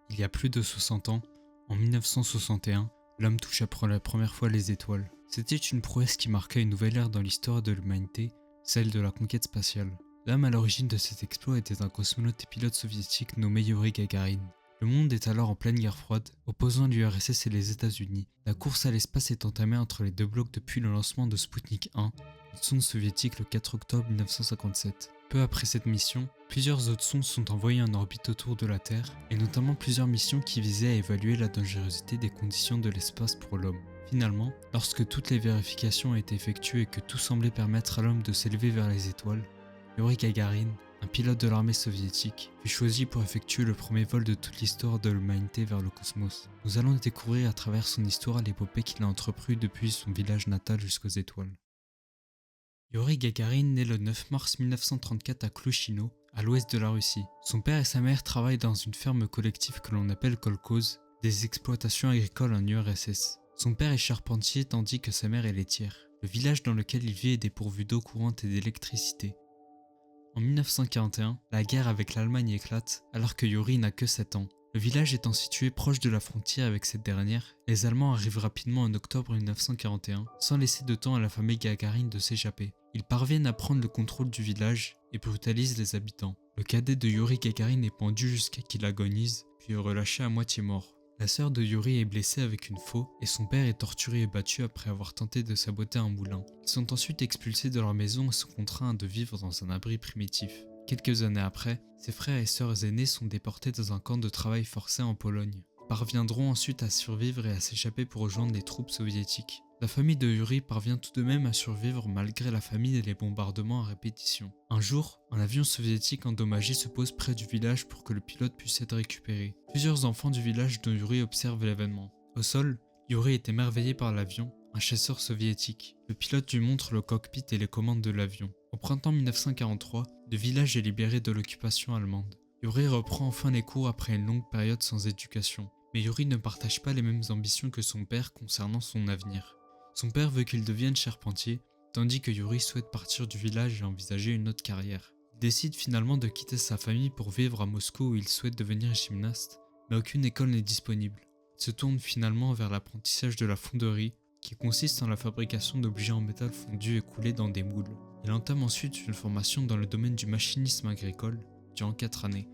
Il y a plus de 60 ans, en 1961, l'homme toucha pour la première fois les étoiles. C'était une prouesse qui marqua une nouvelle ère dans l'histoire de l'humanité, celle de la conquête spatiale. L'homme à l'origine de cet exploit était un cosmonaute et pilote soviétique nommé Yuri Gagarin. Le monde est alors en pleine guerre froide, opposant l'URSS et les États-Unis. La course à l'espace est entamée entre les deux blocs depuis le lancement de Sputnik 1, une sonde soviétique le 4 octobre 1957. Peu après cette mission, plusieurs autres sondes sont envoyées en orbite autour de la Terre, et notamment plusieurs missions qui visaient à évaluer la dangerosité des conditions de l'espace pour l'homme. Finalement, lorsque toutes les vérifications ont été effectuées et que tout semblait permettre à l'homme de s'élever vers les étoiles, Yuri Gagarin, un pilote de l'armée soviétique, fut choisi pour effectuer le premier vol de toute l'histoire de l'humanité vers le cosmos. Nous allons découvrir à travers son histoire l'épopée qu'il a entreprise depuis son village natal jusqu'aux étoiles. Yuri Gagarin naît le 9 mars 1934 à Klushino, à l'ouest de la Russie. Son père et sa mère travaillent dans une ferme collective que l'on appelle kolkhoz, des exploitations agricoles en URSS. Son père est charpentier tandis que sa mère est laitière. Le village dans lequel il vit est dépourvu d'eau courante et d'électricité. En 1941, la guerre avec l'Allemagne éclate alors que Yuri n'a que 7 ans. Le village étant situé proche de la frontière avec cette dernière, les Allemands arrivent rapidement en octobre 1941, sans laisser de temps à la famille Gagarin de s'échapper. Ils parviennent à prendre le contrôle du village et brutalisent les habitants. Le cadet de Yuri Gagarin est pendu jusqu'à qu'il agonise, puis est relâché à moitié mort. La sœur de Yuri est blessée avec une faux et son père est torturé et battu après avoir tenté de saboter un moulin. Ils sont ensuite expulsés de leur maison et sont contraints de vivre dans un abri primitif. Quelques années après, ses frères et sœurs aînés sont déportés dans un camp de travail forcé en Pologne. Ils parviendront ensuite à survivre et à s'échapper pour rejoindre les troupes soviétiques. La famille de Yuri parvient tout de même à survivre malgré la famine et les bombardements à répétition. Un jour, un avion soviétique endommagé se pose près du village pour que le pilote puisse être récupéré. Plusieurs enfants du village de Yuri observent l'événement. Au sol, Yuri est émerveillé par l'avion, un chasseur soviétique. Le pilote lui montre le cockpit et les commandes de l'avion. Au printemps 1943, le village est libéré de l'occupation allemande. Yuri reprend enfin les cours après une longue période sans éducation. Mais Yuri ne partage pas les mêmes ambitions que son père concernant son avenir. Son père veut qu'il devienne charpentier, tandis que Yuri souhaite partir du village et envisager une autre carrière. Il décide finalement de quitter sa famille pour vivre à Moscou où il souhaite devenir gymnaste, mais aucune école n'est disponible. Il se tourne finalement vers l'apprentissage de la fonderie, qui consiste en la fabrication d'objets en métal fondu et coulés dans des moules. Il entame ensuite une formation dans le domaine du machinisme agricole, durant 4 années.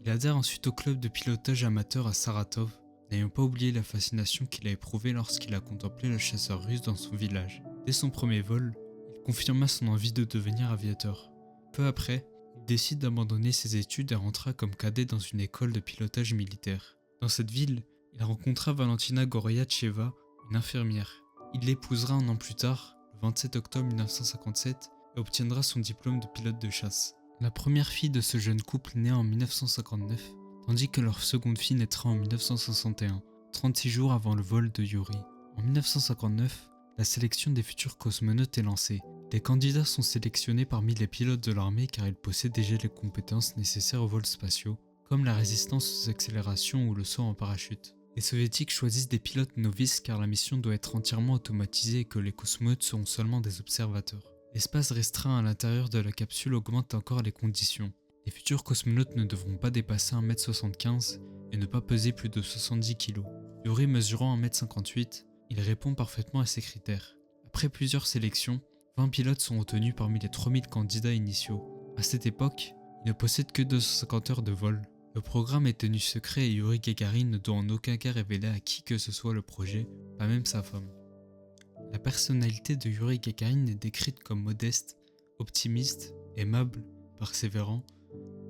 Il adhère ensuite au club de pilotage amateur à Saratov, n'ayant pas oublié la fascination qu'il a éprouvée lorsqu'il a contemplé le chasseur russe dans son village. Dès son premier vol, il confirma son envie de devenir aviateur. Peu après, il décide d'abandonner ses études et rentra comme cadet dans une école de pilotage militaire. Dans cette ville, il rencontra Valentina Goryacheva, une infirmière. Il l'épousera un an plus tard, le 27 octobre 1957, et obtiendra son diplôme de pilote de chasse. La première fille de ce jeune couple naît en 1959, tandis que leur seconde fille naîtra en 1961, 36 jours avant le vol de Yuri. En 1959, la sélection des futurs cosmonautes est lancée. Les candidats sont sélectionnés parmi les pilotes de l'armée car ils possèdent déjà les compétences nécessaires aux vols spatiaux, comme la résistance aux accélérations ou le saut en parachute. Les soviétiques choisissent des pilotes novices car la mission doit être entièrement automatisée et que les cosmonautes seront seulement des observateurs. L'espace restreint à l'intérieur de la capsule augmente encore les conditions. Les futurs cosmonautes ne devront pas dépasser 1m75 et ne pas peser plus de 70 kg. Yuri mesurant 1m58, il répond parfaitement à ces critères. Après plusieurs sélections, 20 pilotes sont retenus parmi les 3000 candidats initiaux. À cette époque, il ne possède que 250 heures de vol. Le programme est tenu secret et Yuri Gagarin ne doit en aucun cas révéler à qui que ce soit le projet, pas même sa femme. La personnalité de Yuri Gagarin est décrite comme modeste, optimiste, aimable, persévérant,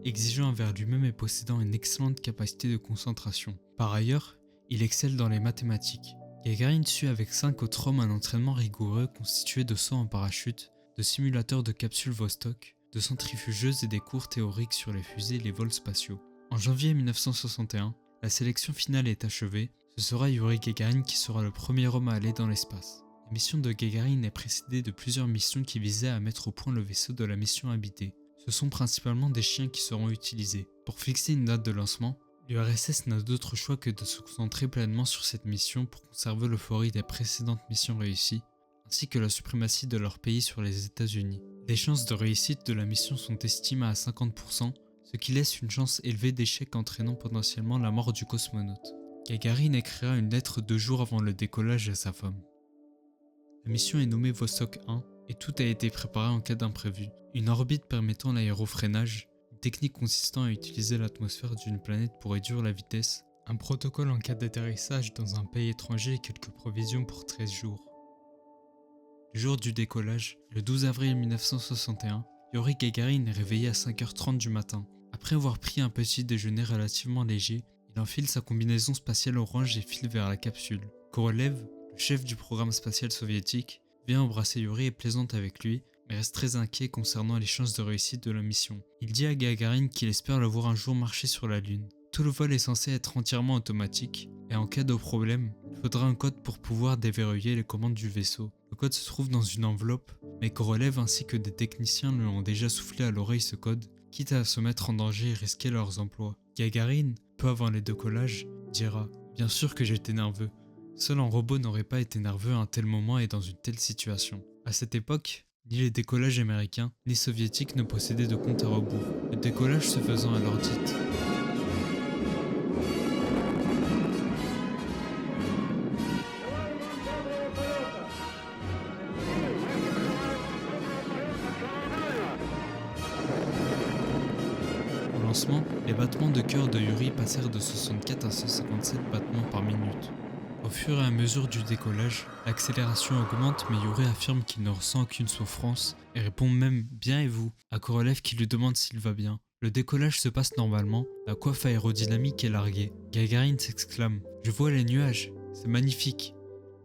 exigeant envers lui-même et possédant une excellente capacité de concentration. Par ailleurs, il excelle dans les mathématiques. Gagarin suit avec 5 autres hommes un entraînement rigoureux constitué de sauts en parachute, de simulateurs de capsules Vostok, de centrifugeuses et des cours théoriques sur les fusées et les vols spatiaux. En janvier 1961, la sélection finale est achevée. Ce sera Yuri Gagarin qui sera le premier homme à aller dans l'espace. La mission de Gagarin est précédée de plusieurs missions qui visaient à mettre au point le vaisseau de la mission habitée. Ce sont principalement des chiens qui seront utilisés. Pour fixer une date de lancement, l'URSS n'a d'autre choix que de se concentrer pleinement sur cette mission pour conserver l'euphorie des précédentes missions réussies, ainsi que la suprématie de leur pays sur les États-Unis. Les chances de réussite de la mission sont estimées à 50%, ce ce qui laisse une chance élevée d'échec entraînant potentiellement la mort du cosmonaute. Gagarin écrira une lettre 2 jours avant le décollage à sa femme. La mission est nommée Vostok 1 et tout a été préparé en cas d'imprévu. Une orbite permettant l'aérofreinage, une technique consistant à utiliser l'atmosphère d'une planète pour réduire la vitesse, un protocole en cas d'atterrissage dans un pays étranger et quelques provisions pour 13 jours. Le jour du décollage, le 12 avril 1961, Yuri Gagarin est réveillé à 5h30 du matin. Après avoir pris un petit déjeuner relativement léger, il enfile sa combinaison spatiale orange et file vers la capsule. Korolev, le chef du programme spatial soviétique, vient embrasser Yuri et plaisante avec lui, mais reste très inquiet concernant les chances de réussite de la mission. Il dit à Gagarin qu'il espère le voir un jour marcher sur la Lune. Tout le vol est censé être entièrement automatique, et en cas de problème, il faudra un code pour pouvoir déverrouiller les commandes du vaisseau. Le code se trouve dans une enveloppe, mais Korolev ainsi que des techniciens lui ont déjà soufflé à l'oreille ce code, quitte à se mettre en danger et risquer leurs emplois. Gagarin, peu avant les décollages, dira « Bien sûr que j'étais nerveux. Seul un robot n'aurait pas été nerveux à un tel moment et dans une telle situation. » À cette époque, ni les décollages américains ni soviétiques ne possédaient de compte à rebours, le décollage se faisant à l'heure dite. Au lancement, les battements de cœur de Yuri passèrent de 64 à 157 battements par minute. Au fur et à mesure du décollage, l'accélération augmente mais Yuri affirme qu'il ne ressent aucune souffrance et répond même « Bien et vous ?» à Korolev qui lui demande s'il va bien. Le décollage se passe normalement, la coiffe aérodynamique est larguée. Gagarin s'exclame « Je vois les nuages, c'est magnifique,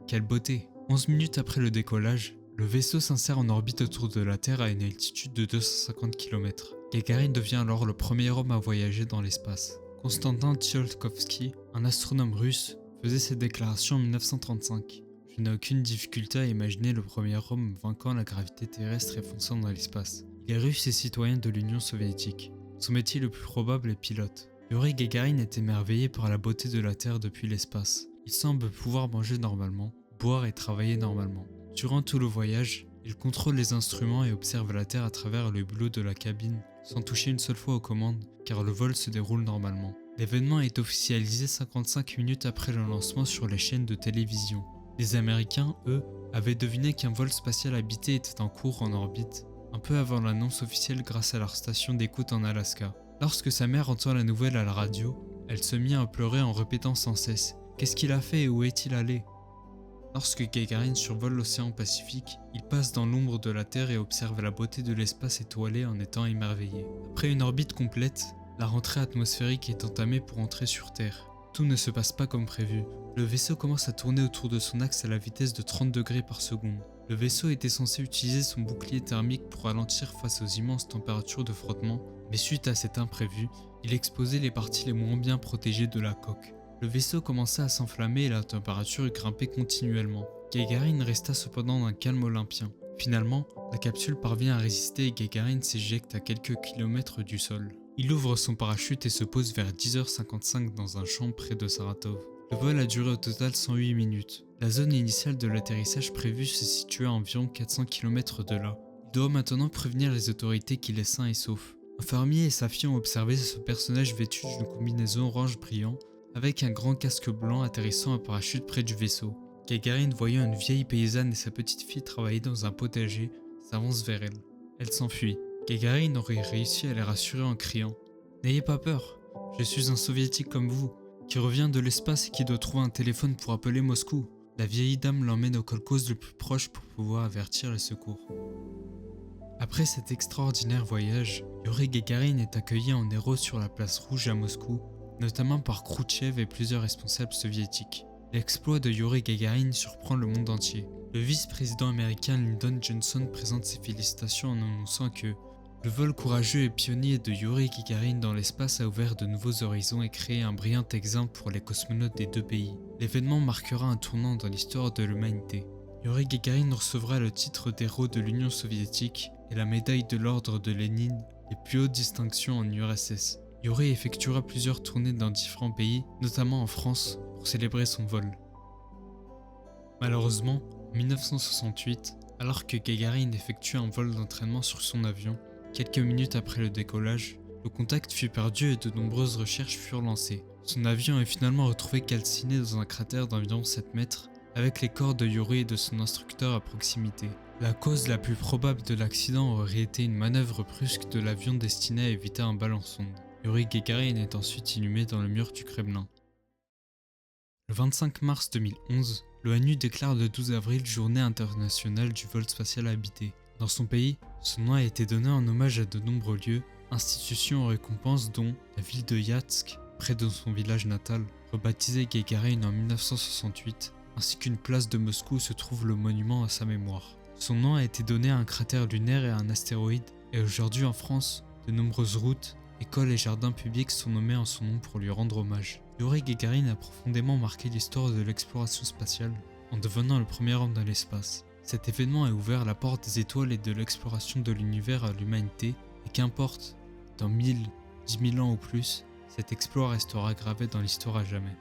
quelle beauté !» 11 minutes après le décollage, le vaisseau s'insère en orbite autour de la Terre à une altitude de 250 km. Gagarin devient alors le premier homme à voyager dans l'espace. Konstantin Tsiolkovsky, un astronome russe, faisait cette déclaration en 1935. « Je n'ai aucune difficulté à imaginer le premier homme vainquant la gravité terrestre et fonçant dans l'espace. Il est russe et citoyen de l'Union soviétique. Son métier le plus probable est pilote. » Yuri Gagarin est émerveillé par la beauté de la Terre depuis l'espace. Il semble pouvoir manger normalement, boire et travailler normalement. Durant tout le voyage, il contrôle les instruments et observe la Terre à travers le hublot de la cabine, sans toucher une seule fois aux commandes, car le vol se déroule normalement. L'événement est officialisé 55 minutes après le lancement sur les chaînes de télévision. Les Américains, eux, avaient deviné qu'un vol spatial habité était en cours en orbite, un peu avant l'annonce officielle grâce à leur station d'écoute en Alaska. Lorsque sa mère entend la nouvelle à la radio, elle se mit à pleurer en répétant sans cesse « Qu'est-ce qu'il a fait et où est-il allé ?» Lorsque Gagarin survole l'océan Pacifique, il passe dans l'ombre de la Terre et observe la beauté de l'espace étoilé en étant émerveillé. Après une orbite complète, la rentrée atmosphérique est entamée pour entrer sur Terre. Tout ne se passe pas comme prévu. Le vaisseau commence à tourner autour de son axe à la vitesse de 30 degrés par seconde. Le vaisseau était censé utiliser son bouclier thermique pour ralentir face aux immenses températures de frottement, mais suite à cet imprévu, il exposait les parties les moins bien protégées de la coque. Le vaisseau commença à s'enflammer et la température grimpait continuellement. Gagarin resta cependant d'un calme olympien. Finalement, la capsule parvient à résister et Gagarin s'éjecte à quelques kilomètres du sol. Il ouvre son parachute et se pose vers 10h55 dans un champ près de Saratov. Le vol a duré au total 108 minutes. La zone initiale de l'atterrissage prévue se situait à environ 400 km de là. Il doit maintenant prévenir les autorités qu'il est sain et sauf. Un fermier et sa fille ont observé ce personnage vêtu d'une combinaison orange brillant avec un grand casque blanc atterrissant un parachute près du vaisseau. Gagarin, voyant une vieille paysanne et sa petite fille travailler dans un potager, s'avance vers elle. Elle s'enfuit. Gagarin aurait réussi à les rassurer en criant « N'ayez pas peur, je suis un soviétique comme vous, qui revient de l'espace et qui doit trouver un téléphone pour appeler Moscou. » La vieille dame l'emmène au kolkhoz le plus proche pour pouvoir avertir les secours. Après cet extraordinaire voyage, Yuri Gagarin est accueilli en héros sur la place rouge à Moscou, notamment par Khrouchtchev et plusieurs responsables soviétiques. L'exploit de Yuri Gagarin surprend le monde entier. Le vice-président américain Lyndon Johnson présente ses félicitations en annonçant que le vol courageux et pionnier de Yuri Gagarin dans l'espace a ouvert de nouveaux horizons et créé un brillant exemple pour les cosmonautes des deux pays. L'événement marquera un tournant dans l'histoire de l'humanité. Yuri Gagarin recevra le titre d'héros de l'Union soviétique et la médaille de l'ordre de Lénine, les plus hautes distinctions en URSS. Yuri effectuera plusieurs tournées dans différents pays, notamment en France, pour célébrer son vol. Malheureusement, en 1968, alors que Gagarin effectue un vol d'entraînement sur son avion, quelques minutes après le décollage, Le contact fut perdu et de nombreuses recherches furent lancées. Son avion est finalement retrouvé calciné dans un cratère d'environ 7 mètres, avec les corps de Yuri et de son instructeur à proximité. La cause la plus probable de l'accident aurait été une manœuvre brusque de l'avion destiné à éviter un bal en sonde. Yuri Gagarin est ensuite inhumé dans le mur du Kremlin. Le 25 mars 2011, l'ONU déclare le 12 avril journée internationale du vol spatial habité. Dans son pays, son nom a été donné en hommage à de nombreux lieux, institutions et récompenses dont la ville de Yatsk, près de son village natal, rebaptisé Gagarin en 1968, ainsi qu'une place de Moscou où se trouve le monument à sa mémoire. Son nom a été donné à un cratère lunaire et à un astéroïde, et aujourd'hui en France, de nombreuses routes, écoles et jardins publics sont nommés en son nom pour lui rendre hommage. Yuri Gagarin a profondément marqué l'histoire de l'exploration spatiale en devenant le premier homme dans l'espace. Cet événement a ouvert la porte des étoiles et de l'exploration de l'univers à l'humanité, et qu'importe, dans 1000, 10 000 ans ou plus, cet exploit restera gravé dans l'histoire à jamais.